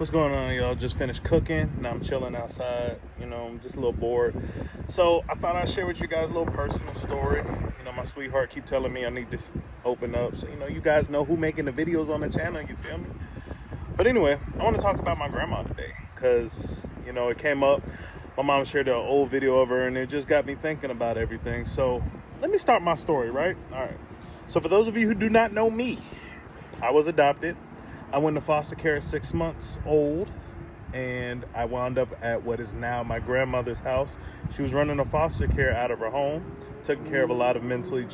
What's going on, y'all? Just finished cooking. Now I'm chilling outside. I'm just a little bored. So I thought I'd share with you guys a little personal story. My sweetheart keep telling me I need to open up. So, you guys know who making the videos on the channel. You feel me? But anyway, I want to talk about my grandma today because, it came up. My mom shared an old video of her and it just got me thinking about everything. So let me start my story, right? All right. So for those of you who do not know me, I was adopted. I went to foster care at 6 months old, and I wound up at what is now my grandmother's house. She was running a foster care out of her home, taking care of a lot of mentally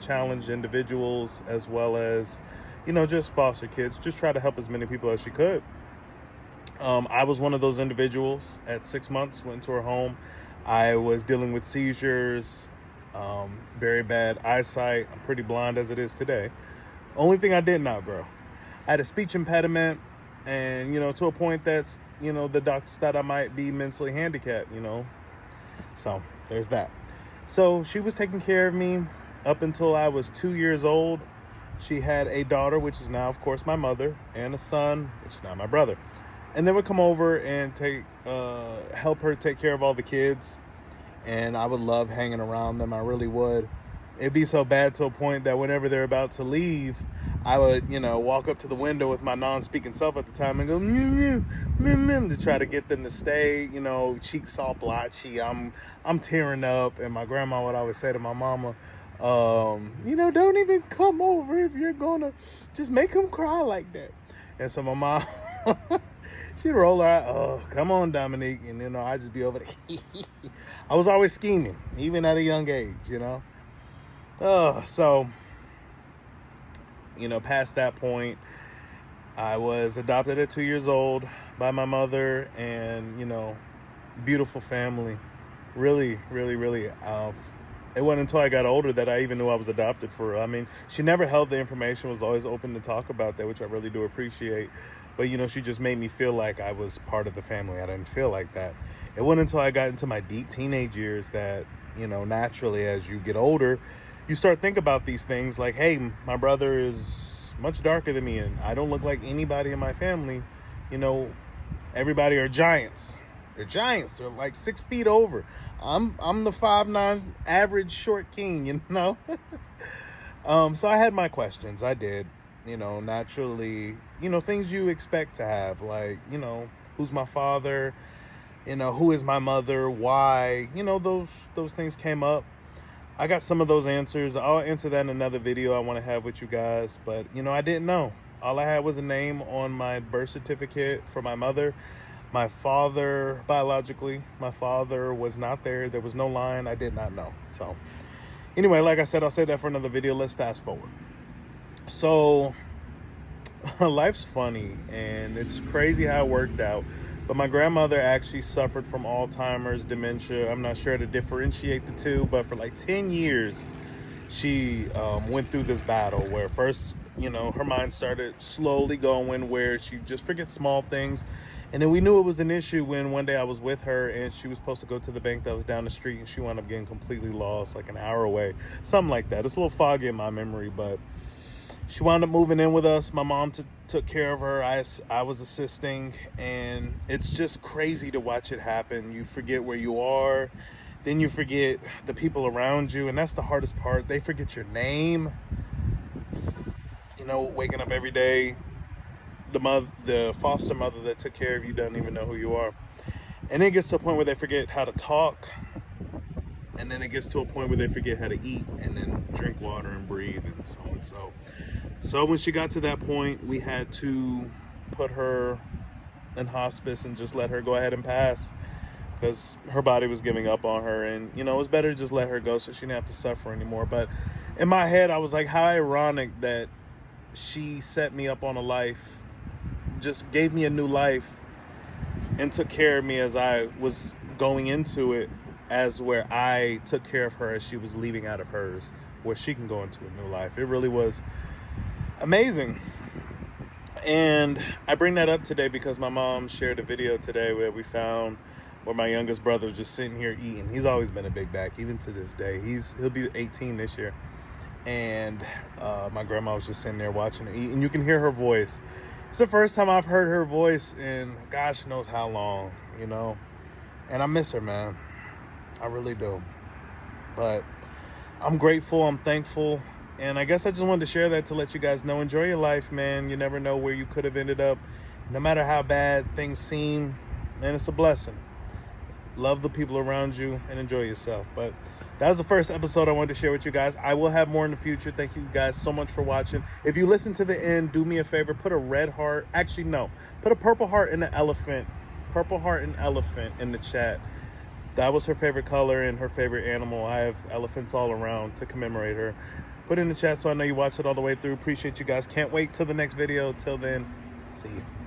challenged individuals, as well as, just foster kids. Just try to help as many people as she could. I was one of those individuals at 6 months, went to her home. I was dealing with seizures, very bad eyesight. I'm pretty blind as it is today. Only thing I didn't outgrow. I had a speech impediment, and, to a point that's, the doctors thought I might be mentally handicapped, So there's that. So she was taking care of me up until I was 2 years old. She had a daughter, which is now, of course, my mother, and a son, which is now my brother. And they would come over and help her take care of all the kids. And I would love hanging around them. I really would. It'd be so bad to a point that whenever they're about to leave, I would, walk up to the window with my non-speaking self at the time and go, mew, mew, mew, mew, to try to get them to stay, cheeks all blotchy. I'm tearing up. And my grandma would always say to my mama, don't even come over if you're gonna just make them cry like that. And so my mom, she'd roll her eye, oh, come on, Dominique. And, I'd just be over there. I was always scheming, even at a young age, So, past that point, I was adopted at 2 years old by my mother, and, beautiful family. Really, really, really. It wasn't until I got older that I even knew I was adopted for her. I mean, she never held the information, was always open to talk about that, which I really do appreciate. But, she just made me feel like I was part of the family. I didn't feel like that. It wasn't until I got into my deep teenage years that, naturally, as you get older, you start thinking about these things like, hey, my brother is much darker than me, and I don't look like anybody in my family. Everybody are giants. They're giants. They're like 6 feet over. I'm the 5'9" average short king, So I had my questions. I did. Naturally, things you expect to have, like, who's my father? Who is my mother? Why? Those things came up. I got some of those answers. I'll answer that in another video I want to have with you guys. But, I didn't know. All I had was a name on my birth certificate for my mother. My father, biologically, my father was not there. There was no line. I did not know. So, anyway, like I said, I'll say that for another video. Let's fast forward. So, life's funny, and it's crazy how it worked out. But my grandmother actually suffered from Alzheimer's, dementia. I'm not sure how to differentiate the two, but for like 10 years, she went through this battle where first, her mind started slowly going where she just forgets small things. And then we knew it was an issue when one day I was with her and she was supposed to go to the bank that was down the street, and she wound up getting completely lost, like an hour away, something like that. It's a little foggy in my memory, but she wound up moving in with us. My mom took care of her. I was assisting, and it's just crazy to watch it happen. You forget where you are, then you forget the people around you, and that's the hardest part. They forget your name. Waking up every day, the foster mother that took care of you doesn't even know who you are. And it gets to a point where they forget how to talk, and then it gets to a point where they forget how to eat and then drink water and breathe and so on. So when she got to that point, we had to put her in hospice and just let her go ahead and pass because her body was giving up on her. And, it was better to just let her go so she didn't have to suffer anymore. But in my head, I was like, how ironic that she set me up on a life, just gave me a new life, and took care of me as I was going into it, as where I took care of her as she was leaving out of hers, where she can go into a new life. It really was amazing. And I bring that up today because my mom shared a video today where we found where my youngest brother was just sitting here eating. He's always been a big back, even to this day. He'll be 18 this year. And my grandma was just sitting there watching her eat, and you can hear her voice. It's the first time I've heard her voice in gosh knows how long, you know. And I miss her, man. I really do. But I'm grateful, I'm thankful, and I guess I just wanted to share that to let you guys know, enjoy your life, man. You never know where you could have ended up. No matter how bad things seem, man, it's a blessing. Love the people around you and enjoy yourself. But that was the first episode I wanted to share with you guys. I will have more in the future. Thank you guys so much for watching. If you listen to the end, do me a favor, put a red heart. Actually, no, put a purple heart and an elephant. Purple heart and elephant in the chat. That was her favorite color and her favorite animal. I have elephants all around to commemorate her. Put it in the chat so I know you watched it all the way through. Appreciate you guys. Can't wait till the next video. Till then, see you.